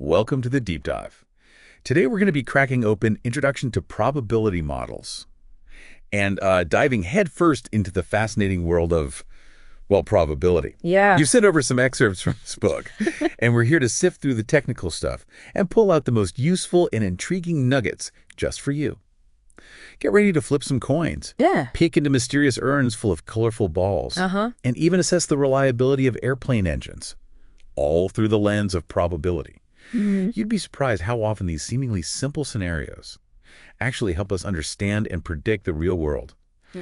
Welcome to the Deep Dive. Today we're going to be cracking open Introduction to Probability Models and diving headfirst into the fascinating world of, well, probability. Yeah. You've sent over some excerpts from this book, and we're here to sift through the technical stuff and pull out the most useful and intriguing nuggets just for you. Get ready to flip some coins, Yeah. peek into mysterious urns full of colorful balls, and even assess the reliability of airplane engines, all through the lens of probability. You'd be surprised how often these seemingly simple scenarios actually help us understand and predict the real world.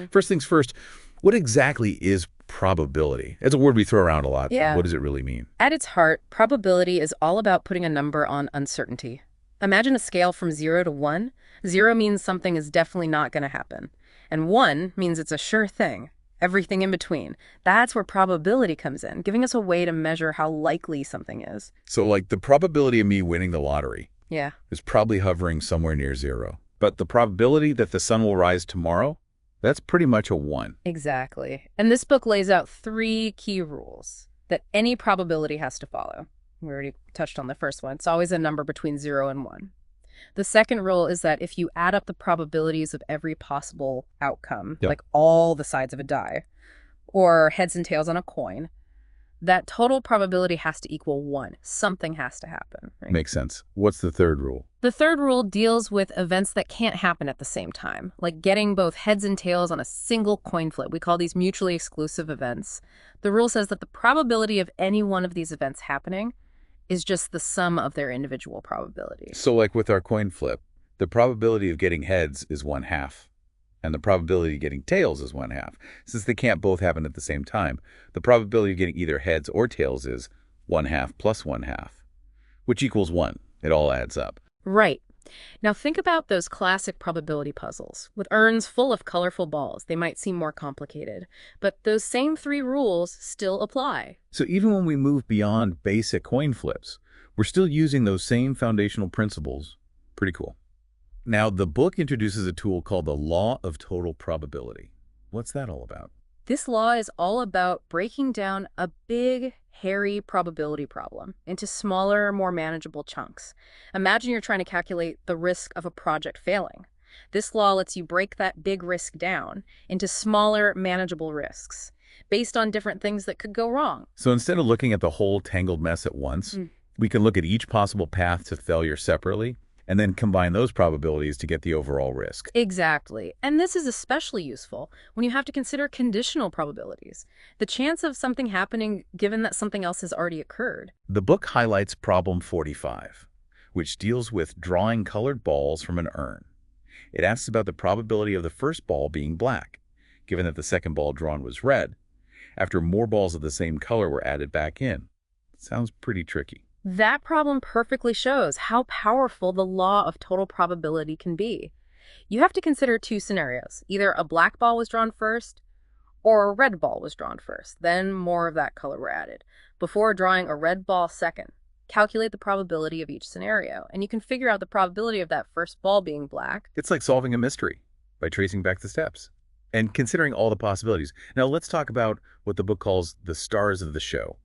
First things first, what exactly is probability? It's a word we throw around a lot. Yeah. What does it really mean? At its heart, probability is all about putting a number on uncertainty. Imagine a scale from 0 to 1. 0 means something is definitely not going to happen. And 1 means it's a sure thing. Everything in between. That's where probability comes in, giving us a way to measure how likely something is. So like the probability of me winning the lottery Yeah. is probably hovering somewhere near 0. But the probability that the sun will rise tomorrow, that's pretty much a 1. Exactly. And this book lays out 3 key rules that any probability has to follow. We already touched on the first one. It's always a number between 0 and 1. The second rule is that if you add up the probabilities of every possible outcome, like all the sides of a die, or heads and tails on a coin, that total probability has to equal 1. Something has to happen. Right? Makes sense. What's the third rule? The third rule deals with events that can't happen at the same time, like getting both heads and tails on a single coin flip. We call these mutually exclusive events. The rule says that the probability of any one of these events happening is just the sum of their individual probabilities. So like with our coin flip, the probability of getting heads is 1/2, and the probability of getting tails is 1/2. Since they can't both happen at the same time, the probability of getting either heads or tails is 1/2 plus 1/2, which equals 1. It all adds up. Right. Now think about those classic probability puzzles with urns full of colorful balls. They might seem more complicated, but those same 3 rules still apply. So even when we move beyond basic coin flips, we're still using those same foundational principles. Pretty cool. Now, the book introduces a tool called the Law of Total Probability. What's that all about? This law is all about breaking down a big, hairy probability problem into smaller, more manageable chunks. Imagine you're trying to calculate the risk of a project failing. This law lets you break that big risk down into smaller, manageable risks based on different things that could go wrong. So instead of looking at the whole tangled mess at once, we can look at each possible path to failure separately and then combine those probabilities to get the overall risk. Exactly. And this is especially useful when you have to consider conditional probabilities, the chance of something happening given that something else has already occurred. The book highlights problem 45, which deals with drawing colored balls from an urn. It asks about the probability of the first ball being black, given that the second ball drawn was red, after more balls of the same color were added back in. Sounds pretty tricky. That problem perfectly shows how powerful the law of total probability can be. You have to consider 2 scenarios. Either a black ball was drawn first, or a red ball was drawn first. Then more of that color were added. Before drawing a red ball second, calculate the probability of each scenario, and you can figure out the probability of that first ball being black. It's like solving a mystery by tracing back the steps and considering all the possibilities. Now let's talk about what the book calls the stars of the show,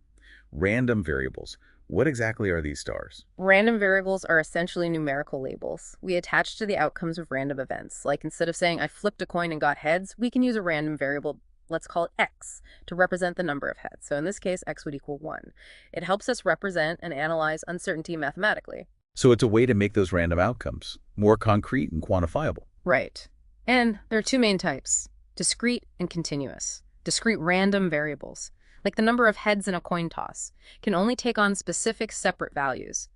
random variables. What exactly are these stars? Random variables are essentially numerical labels we attach to the outcomes of random events. Like instead of saying, I flipped a coin and got heads, we can use a random variable, let's call it x, to represent the number of heads. So in this case, x would equal 1. It helps us represent and analyze uncertainty mathematically. So it's a way to make those random outcomes more concrete and quantifiable. Right. And there are 2 main types, discrete and continuous. Discrete random variables, like the number of heads in a coin toss, can only take on specific separate values.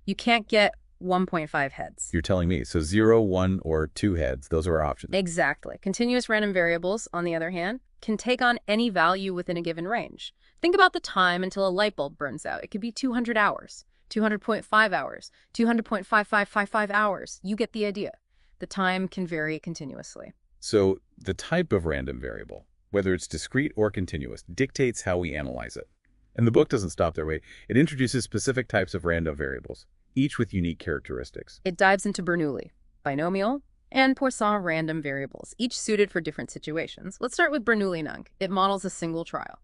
You can't get 1.5 heads. You're telling me. So 0, 1, or 2 heads, those are our options. Exactly. Continuous random variables, on the other hand, can take on any value within a given range. Think about the time until a light bulb burns out. It could be 200 hours, 200.5 hours, 200.5555 hours. You get the idea. The time can vary continuously. So the type of random variable, whether it's discrete or continuous, dictates how we analyze it. And the book doesn't stop there. It introduces specific types of random variables, each with unique characteristics. It dives into Bernoulli, binomial, and Poisson random variables, each suited for different situations. Let's start with Bernoulli-Nunc. It models a single trial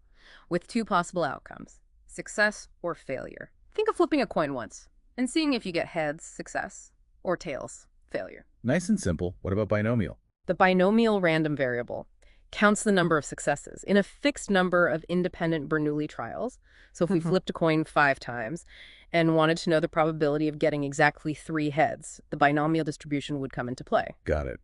with 2 possible outcomes, success or failure. Think of flipping a coin once. and seeing if you get heads, success, or tails, failure. Nice and simple. What about binomial? The binomial random variable counts the number of successes in a fixed number of independent Bernoulli trials. So if we flipped a coin 5 times and wanted to know the probability of getting exactly 3 heads, the binomial distribution would come into play. Got it.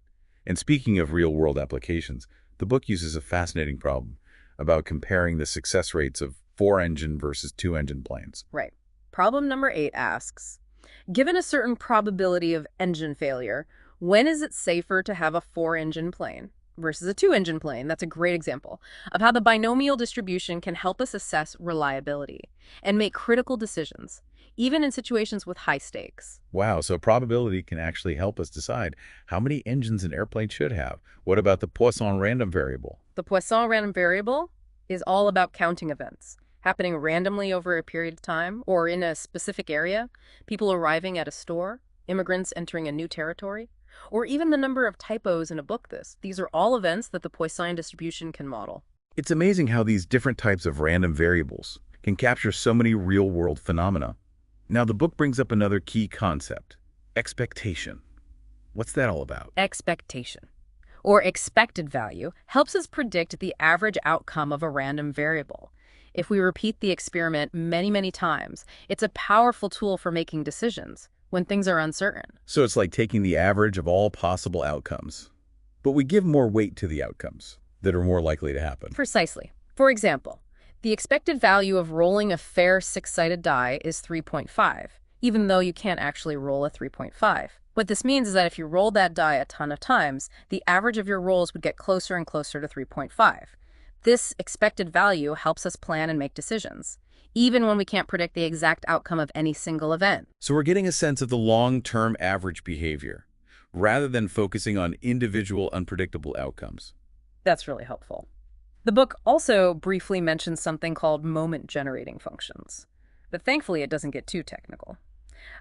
And speaking of real-world applications, the book uses a fascinating problem about comparing the success rates of 4-engine versus 2-engine planes. Right. Problem number 8 asks, given a certain probability of engine failure, when is it safer to have a 4-engine plane versus a 2-engine plane? That's a great example of how the binomial distribution can help us assess reliability and make critical decisions, even in situations with high stakes. Wow, so probability can actually help us decide how many engines an airplane should have. What about the Poisson random variable? The Poisson random variable is all about counting events happening randomly over a period of time or in a specific area, people arriving at a store, immigrants entering a new territory, or even the number of typos in a book. These are all events that the Poisson distribution can model. It's amazing how these different types of random variables can capture so many real-world phenomena. Now, the book brings up another key concept, expectation. What's that all about? Expectation, or expected value, helps us predict the average outcome of a random variable. If we repeat the experiment many, many times, it's a powerful tool for making decisions when things are uncertain. So it's like taking the average of all possible outcomes, but we give more weight to the outcomes that are more likely to happen. Precisely. For example, the expected value of rolling a fair 6-sided die is 3.5, even though you can't actually roll a 3.5. What this means is that if you roll that die a ton of times, the average of your rolls would get closer and closer to 3.5. This expected value helps us plan and make decisions, even when we can't predict the exact outcome of any single event. So we're getting a sense of the long-term average behavior, rather than focusing on individual unpredictable outcomes. That's really helpful. The book also briefly mentions something called moment-generating functions, but thankfully it doesn't get too technical.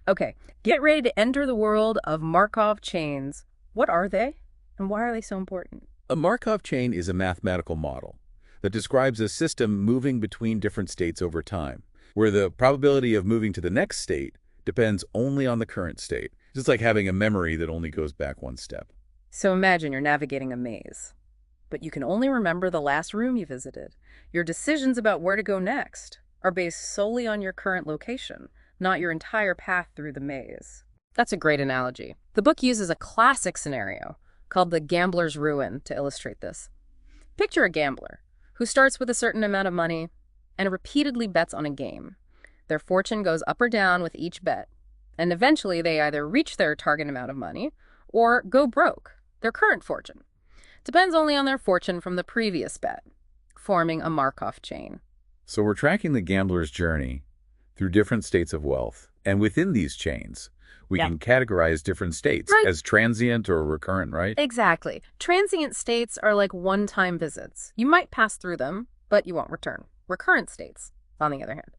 Okay, get ready to enter the world of Markov chains. What are they, and why are they so important? A Markov chain is a mathematical model that describes a system moving between different states over time, where the probability of moving to the next state depends only on the current state. It's like having a memory that only goes back one step. So imagine you're navigating a maze, but you can only remember the last room you visited. Your decisions about where to go next are based solely on your current location, not your entire path through the maze. That's a great analogy. The book uses a classic scenario called the gambler's ruin to illustrate this. Picture a gambler who starts with a certain amount of money and repeatedly bets on a game. Their fortune goes up or down with each bet, and eventually they either reach their target amount of money or go broke, their current fortune. Depends only on their fortune from the previous bet, forming a Markov chain. So we're tracking the gambler's journey through different states of wealth, and within these chains, we can categorize different states as transient or recurrent, right? Exactly. Transient states are like one-time visits. You might pass through them, but you won't return. Recurrent states, on the other hand,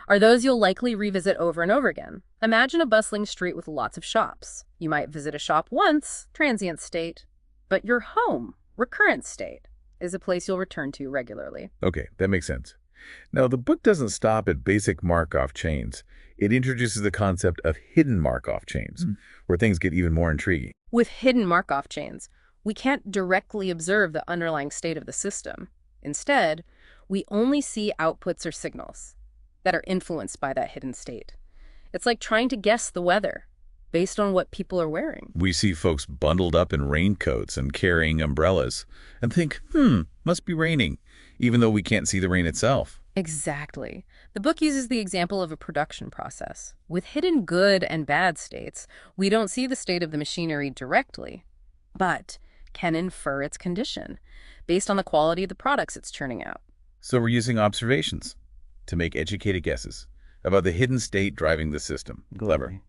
are those you'll likely revisit over and over again. Imagine a bustling street with lots of shops. You might visit a shop once, transient state, but your home, recurrent state, is a place you'll return to regularly. Okay, that makes sense. Now, the book doesn't stop at basic Markov chains. It introduces the concept of hidden Markov chains, where things get even more intriguing. With hidden Markov chains, we can't directly observe the underlying state of the system. Instead, we only see outputs or signals that are influenced by that hidden state. It's like trying to guess the weather based on what people are wearing. We see folks bundled up in raincoats and carrying umbrellas and think, must be raining, even though we can't see the rain itself. Exactly. The book uses the example of a production process. With hidden good and bad states, we don't see the state of the machinery directly, but can infer its condition based on the quality of the products it's churning out. So we're using observations to make educated guesses about the hidden state driving the system. Clever.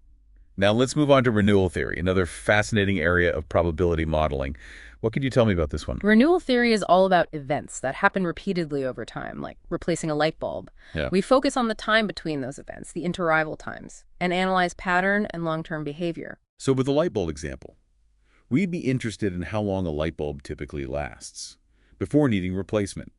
Now let's move on to renewal theory, another fascinating area of probability modeling. What could you tell me about this one? Renewal theory is all about events that happen repeatedly over time, like replacing a light bulb. Yeah. We focus on the time between those events, the interarrival times, and analyze pattern and long-term behavior. So with the light bulb example, we'd be interested in how long a light bulb typically lasts before needing replacement,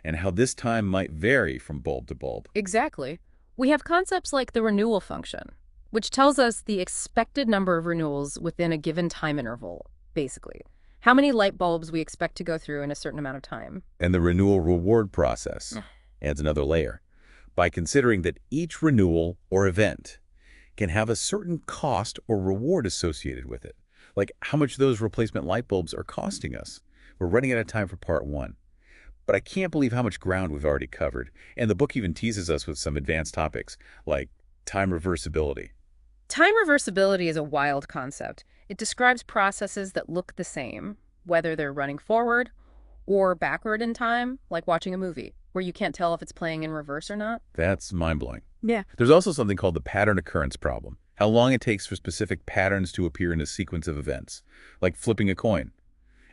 and how this time might vary from bulb to bulb. Exactly. We have concepts like the renewal function, which tells us the expected number of renewals within a given time interval, basically. How many light bulbs we expect to go through in a certain amount of time. And the renewal reward process adds another layer. By considering that each renewal or event can have a certain cost or reward associated with it, like how much those replacement light bulbs are costing us. We're running out of time for part 1. But I can't believe how much ground we've already covered. And the book even teases us with some advanced topics, like time reversibility. Time reversibility is a wild concept. It describes processes that look the same, whether they're running forward or backward in time, like watching a movie, where you can't tell if it's playing in reverse or not. That's mind-blowing. Yeah. There's also something called the pattern occurrence problem, how long it takes for specific patterns to appear in a sequence of events, like flipping a coin,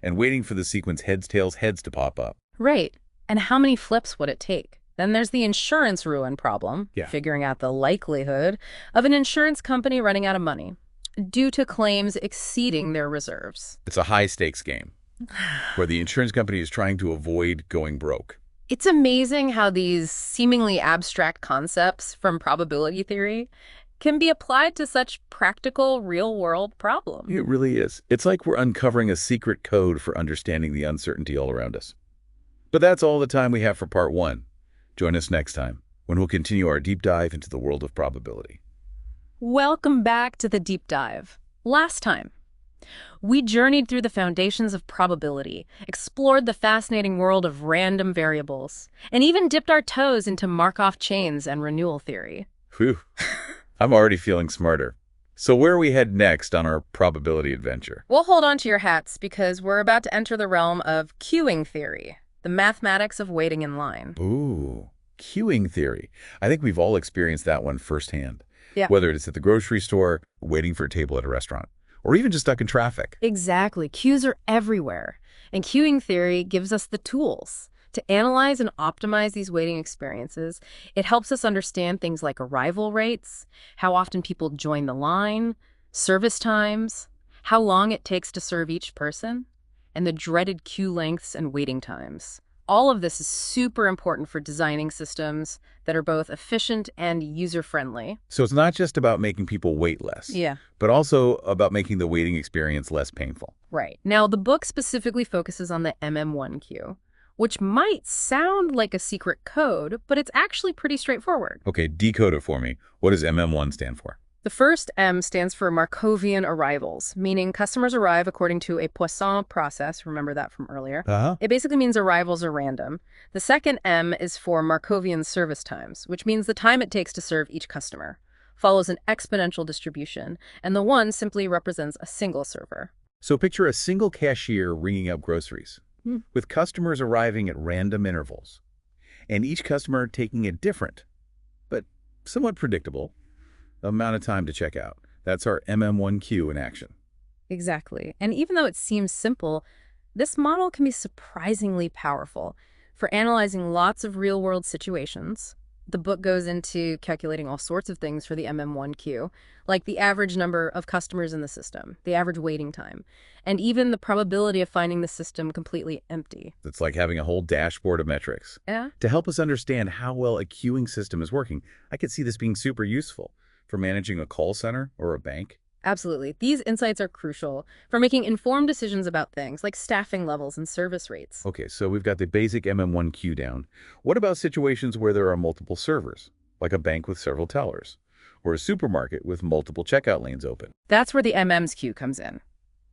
and waiting for the sequence heads, tails, heads to pop up. Right. And how many flips would it take? Then there's the insurance ruin problem, figuring out the likelihood of an insurance company running out of money due to claims exceeding their reserves. It's a high-stakes game where the insurance company is trying to avoid going broke. It's amazing how these seemingly abstract concepts from probability theory can be applied to such practical, real-world problems. It really is. It's like we're uncovering a secret code for understanding the uncertainty all around us. But that's all the time we have for part 1. Join us next time, when we'll continue our deep dive into the world of probability. Welcome back to the deep dive. Last time, we journeyed through the foundations of probability, explored the fascinating world of random variables, and even dipped our toes into Markov chains and renewal theory. Phew, I'm already feeling smarter. So where we head next on our probability adventure? We'll hold on to your hats because we're about to enter the realm of queuing theory, the mathematics of waiting in line. Ooh, queuing theory. I think we've all experienced that one firsthand. Yeah. Whether it's at the grocery store, waiting for a table at a restaurant, or even just stuck in traffic. Exactly. Queues are everywhere. And queuing theory gives us the tools to analyze and optimize these waiting experiences. It helps us understand things like arrival rates, how often people join the line, service times, how long it takes to serve each person, and the dreaded queue lengths and waiting times. All of this is super important for designing systems that are both efficient and user-friendly. So it's not just about making people wait less, but also about making the waiting experience less painful. Right. Now, the book specifically focuses on the MM1 queue, which might sound like a secret code, but it's actually pretty straightforward. Okay, decode it for me. What does MM1 stand for? The first M stands for Markovian arrivals, meaning customers arrive according to a Poisson process. Remember that from earlier. It basically means arrivals are random. The second M is for Markovian service times, which means the time it takes to serve each customer. Follows an exponential distribution, and the 1 simply represents a single server. So picture a single cashier ringing up groceries, with customers arriving at random intervals, and each customer taking a different, but somewhat predictable, amount of time to check out. That's our MM1 queue in action. Exactly. And even though it seems simple, this model can be surprisingly powerful for analyzing lots of real-world situations. The book goes into calculating all sorts of things for the MM1 queue, like the average number of customers in the system, the average waiting time, and even the probability of finding the system completely empty. It's like having a whole dashboard of metrics. Yeah. To help us understand how well a queuing system is working, I could see this being super useful for managing a call center or a bank. Absolutely. These insights are crucial for making informed decisions about things like staffing levels and service rates. Okay, so we've got the basic MM1 queue down. What about situations where there are multiple servers, like a bank with several tellers, or a supermarket with multiple checkout lanes open? That's where the MM's queue comes in.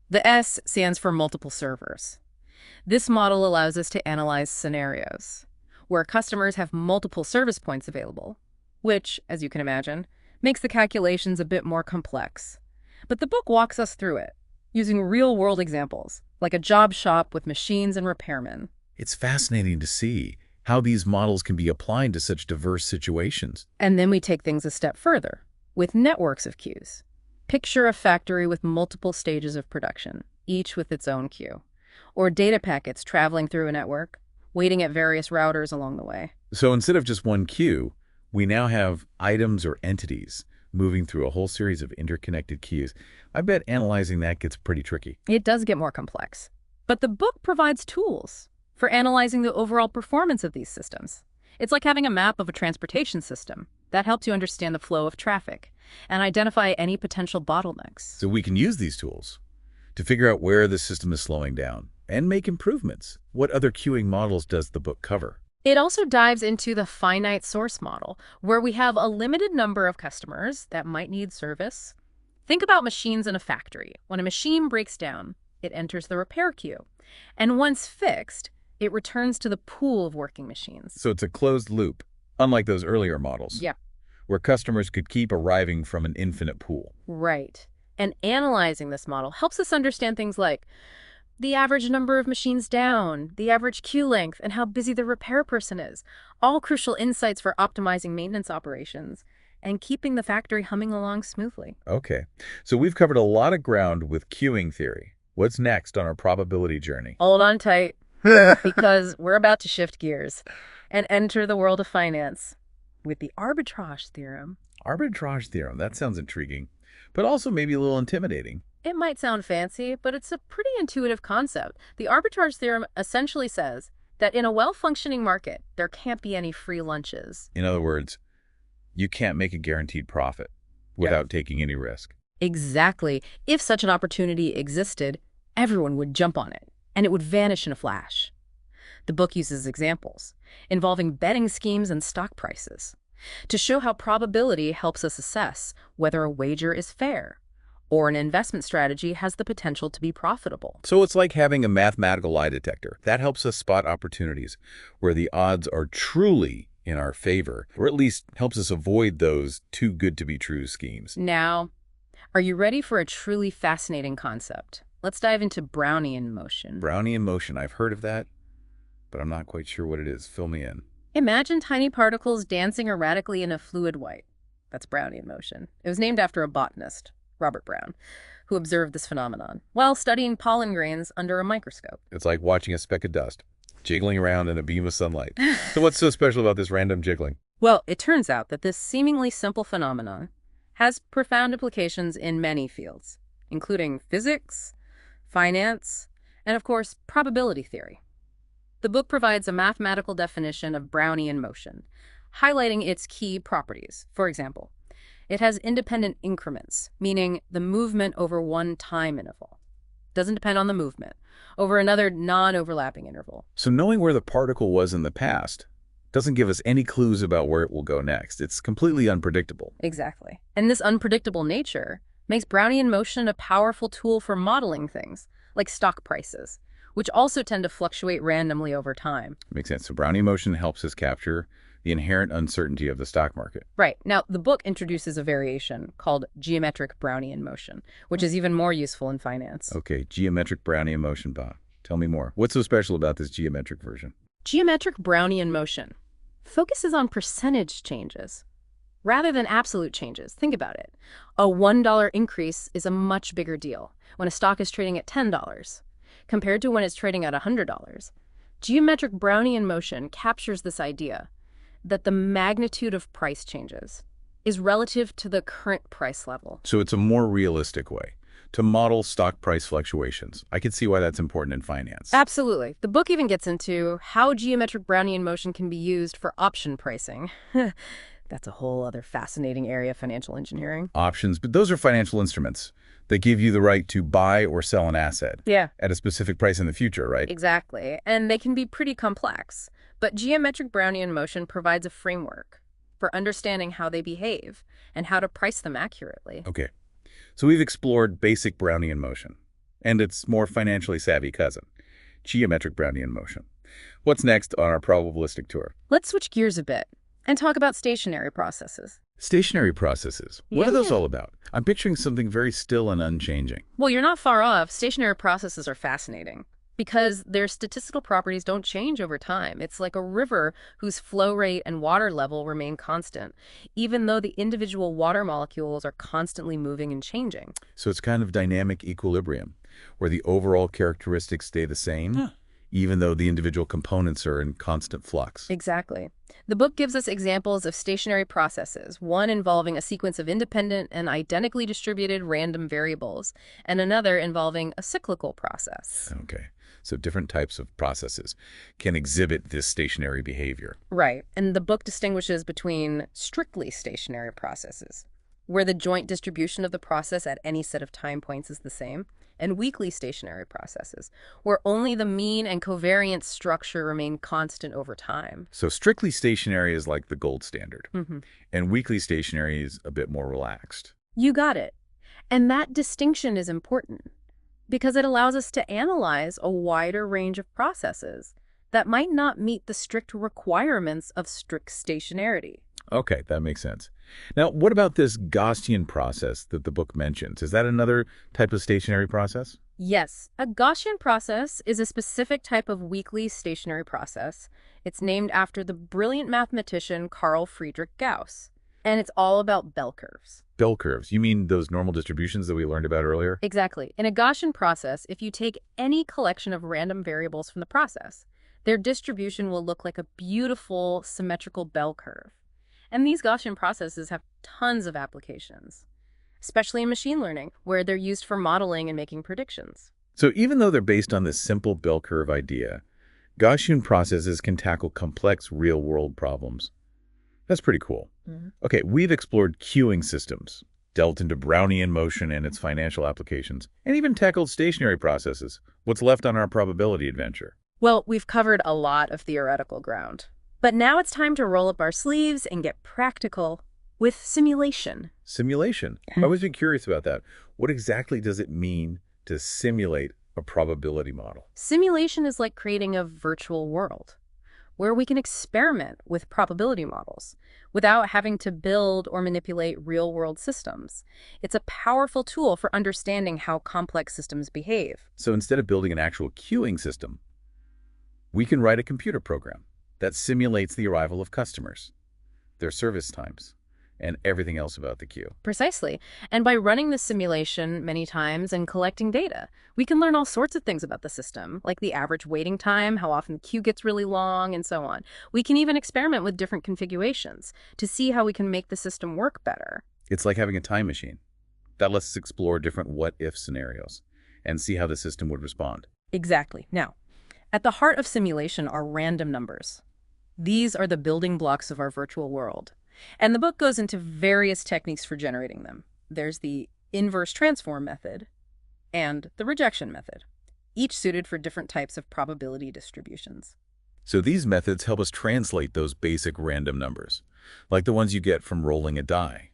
The S stands for multiple servers. This model allows us to analyze scenarios where customers have multiple service points available, which, as you can imagine, makes the calculations a bit more complex. But the book walks us through it, using real-world examples, like a job shop with machines and repairmen. It's fascinating to see how these models can be applied to such diverse situations. And then we take things a step further, with networks of queues. Picture a factory with multiple stages of production, each with its own queue. Or data packets traveling through a network, waiting at various routers along the way. So instead of just one queue, we now have items or entities moving through a whole series of interconnected queues. I bet analyzing that gets pretty tricky. It does get more complex. But the book provides tools for analyzing the overall performance of these systems. It's like having a map of a transportation system That helps you understand the flow of traffic and identify any potential bottlenecks. So we can use these tools to figure out where the system is slowing down and make improvements. What other queuing models does the book cover? It also dives into the finite source model, where we have a limited number of customers that might need service. Think about machines in a factory. When a machine breaks down, it enters the repair queue. And once fixed, it returns to the pool of working machines. So it's a closed loop, unlike those earlier models. Yeah. Where customers could keep arriving from an infinite pool. Right. And analyzing this model helps us understand things like the average number of machines down, the average queue length, and how busy the repair person is. All crucial insights for optimizing maintenance operations and keeping the factory humming along smoothly. Okay. So we've covered a lot of ground with queuing theory. What's next on our probability journey? Hold on tight, because we're about to shift gears and enter the world of finance with the arbitrage theorem. Arbitrage theorem, that sounds intriguing, but also maybe a little intimidating. It might sound fancy, but it's a pretty intuitive concept. The arbitrage theorem essentially says that in a well-functioning market, there can't be any free lunches. In other words, you can't make a guaranteed profit without taking any risk. Exactly. If such an opportunity existed, everyone would jump on it, and it would vanish in a flash. The book uses examples involving betting schemes and stock prices to show how probability helps us assess whether a wager is fair or an investment strategy has the potential to be profitable. So it's like having a mathematical lie detector. That helps us spot opportunities where the odds are truly in our favor, or at least helps us avoid those too good to be true schemes. Now, are you ready for a truly fascinating concept? Let's dive into Brownian motion. Brownian motion, I've heard of that, but I'm not quite sure what it is. Fill me in. Imagine tiny particles dancing erratically in a fluid white. That's Brownian motion. It was named after a botanist, Robert Brown, who observed this phenomenon while studying pollen grains under a microscope. It's like watching a speck of dust jiggling around in a beam of sunlight. So what's so special about this random jiggling? Well, it turns out that this seemingly simple phenomenon has profound implications in many fields, including physics, finance, and of course, probability theory. The book provides a mathematical definition of Brownian motion, highlighting its key properties. For example, it has independent increments, meaning the movement over one time interval doesn't depend on the movement over another non-overlapping interval. So knowing where the particle was in the past doesn't give us any clues about where it will go next. It's completely unpredictable. Exactly. And this unpredictable nature makes Brownian motion a powerful tool for modeling things, like stock prices, which also tend to fluctuate randomly over time. Makes sense. So Brownian motion helps us capture the inherent uncertainty of the stock market. Right. Now, the book introduces a variation called geometric Brownian motion, which is even more useful in finance. Okay, geometric Brownian motion, Bob. Tell me more. What's so special about this geometric version? Geometric Brownian motion focuses on percentage changes rather than absolute changes. Think about it. A $1 increase is a much bigger deal when a stock is trading at $10 compared to when it's trading at $100. Geometric Brownian motion captures this idea that the magnitude of price changes is relative to the current price level. So it's a more realistic way to model stock price fluctuations. I can see why that's important in finance. Absolutely. The book even gets into how geometric Brownian motion can be used for option pricing. That's a whole other fascinating area of financial engineering. Options, but those are financial instruments that give you the right to buy or sell an asset at a specific price in the future, right? Exactly. And they can be pretty complex. But geometric Brownian motion provides a framework for understanding how they behave and how to price them accurately. Okay. So we've explored basic Brownian motion and its more financially savvy cousin, geometric Brownian motion. What's next on our probabilistic tour? Let's switch gears a bit and talk about stationary processes. Stationary processes. What are those all about? I'm picturing something very still and unchanging. Well, you're not far off. Stationary processes are fascinating because their statistical properties don't change over time. It's like a river whose flow rate and water level remain constant, even though the individual water molecules are constantly moving and changing. So it's kind of dynamic equilibrium, where the overall characteristics stay the same, even though the individual components are in constant flux. Exactly. The book gives us examples of stationary processes, one involving a sequence of independent and identically distributed random variables, and another involving a cyclical process. Okay. So different types of processes can exhibit this stationary behavior. Right. And the book distinguishes between strictly stationary processes, where the joint distribution of the process at any set of time points is the same, and weakly stationary processes, where only the mean and covariance structure remain constant over time. So strictly stationary is like the gold standard, and weakly stationary is a bit more relaxed. You got it. And that distinction is important because it allows us to analyze a wider range of processes that might not meet the strict requirements of strict stationarity. Okay, that makes sense. Now, what about this Gaussian process that the book mentions? Is that another type of stationary process? Yes, a Gaussian process is a specific type of weakly stationary process. It's named after the brilliant mathematician Carl Friedrich Gauss, and it's all about bell curves. Bell curves. You mean those normal distributions that we learned about earlier? Exactly. In a Gaussian process, if you take any collection of random variables from the process, their distribution will look like a beautiful symmetrical bell curve. And these Gaussian processes have tons of applications, especially in machine learning, where they're used for modeling and making predictions. So even though they're based on this simple bell curve idea, Gaussian processes can tackle complex real-world problems. That's pretty cool. Okay, we've explored queuing systems, delved into Brownian motion and its financial applications, and even tackled stationary processes. What's left on our probability adventure? Well, we've covered a lot of theoretical ground. But now it's time to roll up our sleeves and get practical with simulation. Simulation? I've always been curious about that. What exactly does it mean to simulate a probability model? Simulation is like creating a virtual world where we can experiment with probability models without having to build or manipulate real-world systems. It's a powerful tool for understanding how complex systems behave. So instead of building an actual queuing system, we can write a computer program that simulates the arrival of customers, their service times, and everything else about the queue. Precisely. And by running this simulation many times and collecting data, we can learn all sorts of things about the system, like the average waiting time, how often the queue gets really long, and so on. We can even experiment with different configurations to see how we can make the system work better. It's like having a time machine that lets us explore different what-if scenarios and see how the system would respond. Exactly. Now, at the heart of simulation are random numbers. These are the building blocks of our virtual world. And the book goes into various techniques for generating them. There's the inverse transform method and the rejection method, each suited for different types of probability distributions. So these methods help us translate those basic random numbers, like the ones you get from rolling a die,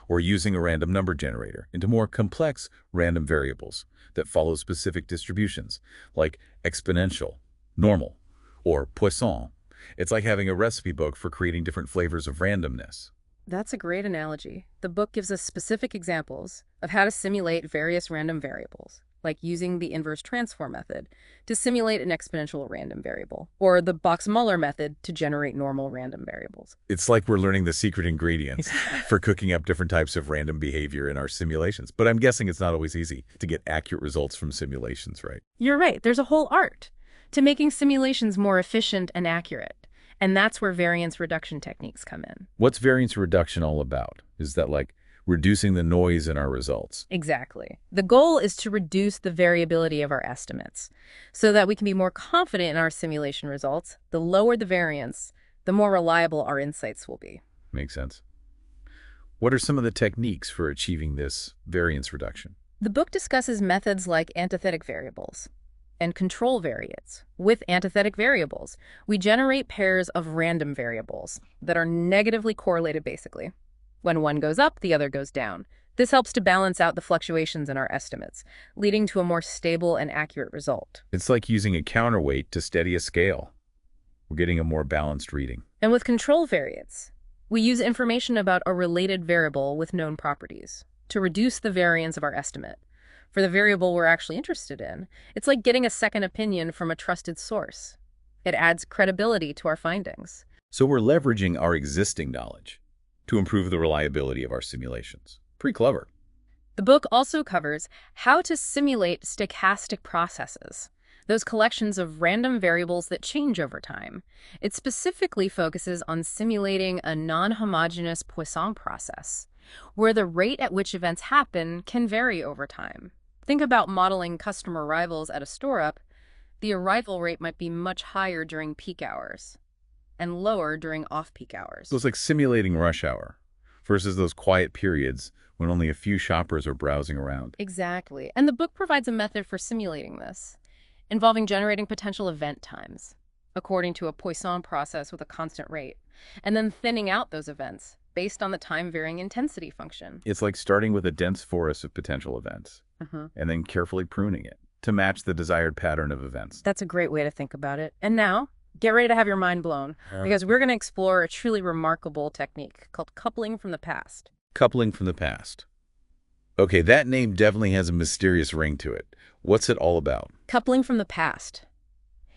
or using a random number generator, into more complex random variables that follow specific distributions, like exponential, normal, or Poisson. It's like having a recipe book for creating different flavors of randomness. That's a great analogy. The book gives us specific examples of how to simulate various random variables, like using the inverse transform method to simulate an exponential random variable, or the Box-Muller method to generate normal random variables. It's like we're learning the secret ingredients for cooking up different types of random behavior in our simulations. But I'm guessing it's not always easy to get accurate results from simulations, right? You're right. There's a whole art to making simulations more efficient and accurate. And that's where variance reduction techniques come in. What's variance reduction all about? Is that like reducing the noise in our results? Exactly. The goal is to reduce the variability of our estimates so that we can be more confident in our simulation results. The lower the variance, the more reliable our insights will be. Makes sense. What are some of the techniques for achieving this variance reduction? The book discusses methods like antithetic variables and control variates. With antithetic variables, we generate pairs of random variables that are negatively correlated, basically. When one goes up, the other goes down. This helps to balance out the fluctuations in our estimates, leading to a more stable and accurate result. It's like using a counterweight to steady a scale. We're getting a more balanced reading. And with control variates, we use information about a related variable with known properties to reduce the variance of our estimate. For the variable we're actually interested in, it's like getting a second opinion from a trusted source. It adds credibility to our findings. So we're leveraging our existing knowledge to improve the reliability of our simulations. Pretty clever. The book also covers how to simulate stochastic processes, those collections of random variables that change over time. It specifically focuses on simulating a non-homogeneous Poisson process, where the rate at which events happen can vary over time. Think about modeling customer arrivals at a store-up. The arrival rate might be much higher during peak hours and lower during off-peak hours. So it's like simulating rush hour versus those quiet periods when only a few shoppers are browsing around. Exactly. And the book provides a method for simulating this, involving generating potential event times, according to a Poisson process with a constant rate, and then thinning out those events based on the time-varying intensity function. It's like starting with a dense forest of potential events and then carefully pruning it to match the desired pattern of events. That's a great way to think about it. And now, get ready to have your mind blown, because we're going to explore a truly remarkable technique called coupling from the past. Coupling from the past. Okay, that name definitely has a mysterious ring to it. What's it all about? Coupling from the past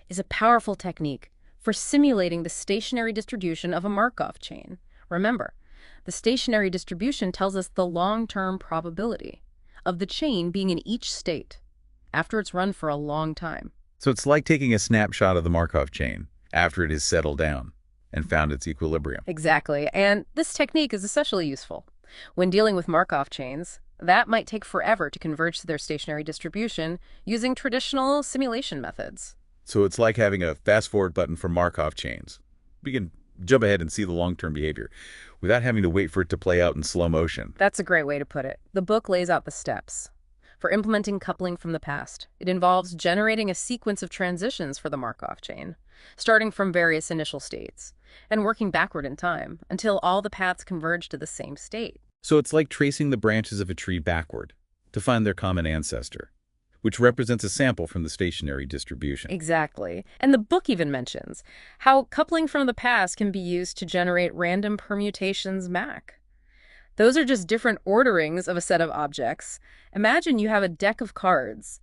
is a powerful technique for simulating the stationary distribution of a Markov chain. Remember, the stationary distribution tells us the long-term probability of the chain being in each state after it's run for a long time. So it's like taking a snapshot of the Markov chain after it has settled down and found its equilibrium. Exactly, and this technique is especially useful when dealing with Markov chains that might take forever to converge to their stationary distribution using traditional simulation methods. So it's like having a fast-forward button for Markov chains. We can jump ahead and see the long-term behavior without having to wait for it to play out in slow motion. That's a great way to put it. The book lays out the steps for implementing coupling from the past. It involves generating a sequence of transitions for the Markov chain, starting from various initial states, and working backward in time until all the paths converge to the same state. So it's like tracing the branches of a tree backward to find their common ancestor, which represents a sample from the stationary distribution. Exactly. And the book even mentions how coupling from the past can be used to generate random permutations MAC. Those are just different orderings of a set of objects. Imagine you have a deck of cards.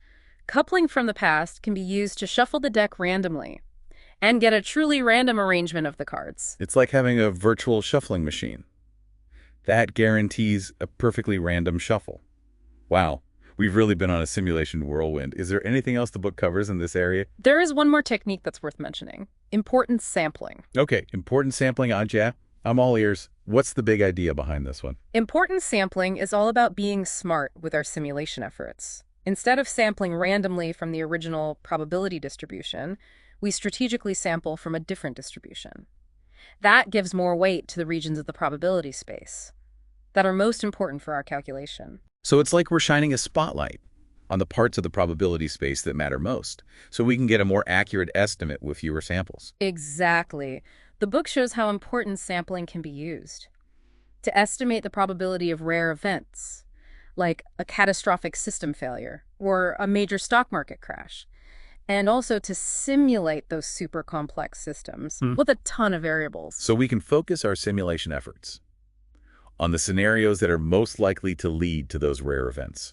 Coupling from the past can be used to shuffle the deck randomly and get a truly random arrangement of the cards. It's like having a virtual shuffling machine. That guarantees a perfectly random shuffle. Wow, we've really been on a simulation whirlwind. Is there anything else the book covers in this area? There is one more technique that's worth mentioning: importance sampling. Okay, importance sampling, Ajay. I'm all ears. What's the big idea behind this one? Importance sampling is all about being smart with our simulation efforts. Instead of sampling randomly from the original probability distribution, we strategically sample from a different distribution. That gives more weight to the regions of the probability space that are most important for our calculation. So it's like we're shining a spotlight on the parts of the probability space that matter most, so we can get a more accurate estimate with fewer samples. Exactly. The book shows how importance sampling can be used to estimate the probability of rare events, like a catastrophic system failure or a major stock market crash, and also to simulate those super complex systems with a ton of variables. So we can focus our simulation efforts on the scenarios that are most likely to lead to those rare events.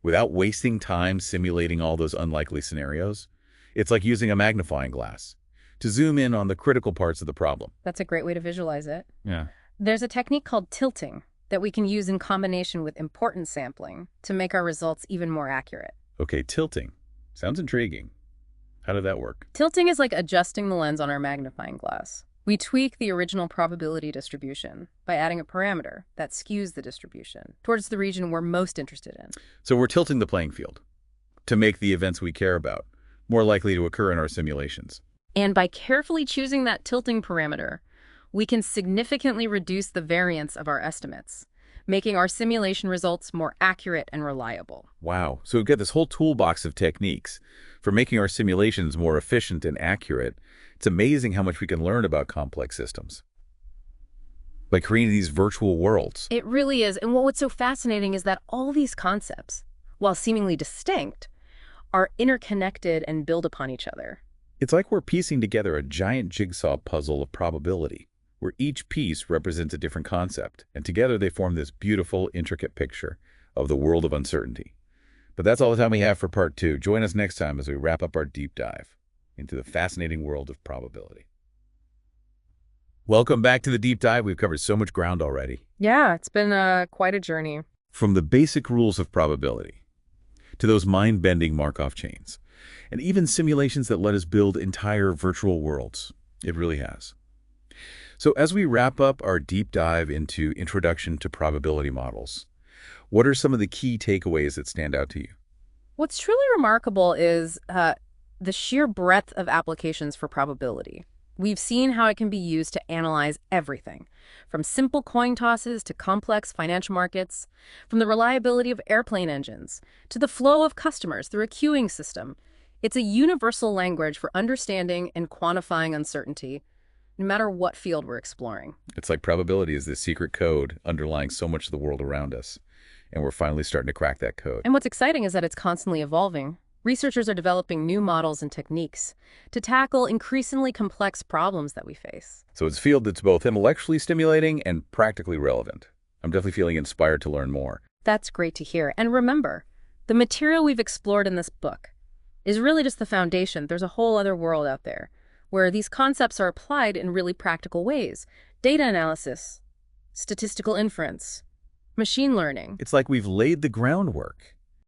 Without wasting time simulating all those unlikely scenarios, it's like using a magnifying glass to zoom in on the critical parts of the problem. That's a great way to visualize it. Yeah. There's a technique called tilting that we can use in combination with importance sampling to make our results even more accurate. Okay, tilting. Sounds intriguing. How did that work? Tilting is like adjusting the lens on our magnifying glass. We tweak the original probability distribution by adding a parameter that skews the distribution towards the region we're most interested in. So we're tilting the playing field to make the events we care about more likely to occur in our simulations. And by carefully choosing that tilting parameter, we can significantly reduce the variance of our estimates, making our simulation results more accurate and reliable. Wow. So we've got this whole toolbox of techniques for making our simulations more efficient and accurate. It's amazing how much we can learn about complex systems by creating these virtual worlds. It really is. And what's so fascinating is that all these concepts, while seemingly distinct, are interconnected and build upon each other. It's like we're piecing together a giant jigsaw puzzle of probability, where each piece represents a different concept, and together they form this beautiful, intricate picture of the world of uncertainty. But that's all the time we have for part 2. Join us next time as we wrap up our deep dive into the fascinating world of probability. Welcome back to the deep dive. We've covered so much ground already. Yeah, it's been quite a journey. From the basic rules of probability to those mind-bending Markov chains, and even simulations that let us build entire virtual worlds. It really has. So as we wrap up our deep dive into Introduction to Probability Models, what are some of the key takeaways that stand out to you? What's truly remarkable is the sheer breadth of applications for probability. We've seen how it can be used to analyze everything, from simple coin tosses to complex financial markets, from the reliability of airplane engines to the flow of customers through a queuing system. It's a universal language for understanding and quantifying uncertainty, no matter what field we're exploring. It's like probability is this secret code underlying so much of the world around us, and we're finally starting to crack that code. And what's exciting is that it's constantly evolving. Researchers are developing new models and techniques to tackle increasingly complex problems that we face. So it's a field that's both intellectually stimulating and practically relevant. I'm definitely feeling inspired to learn more. That's great to hear. And remember, the material we've explored in this book is really just the foundation. There's a whole other world out there where these concepts are applied in really practical ways. Data analysis, statistical inference, machine learning. It's like we've laid the groundwork,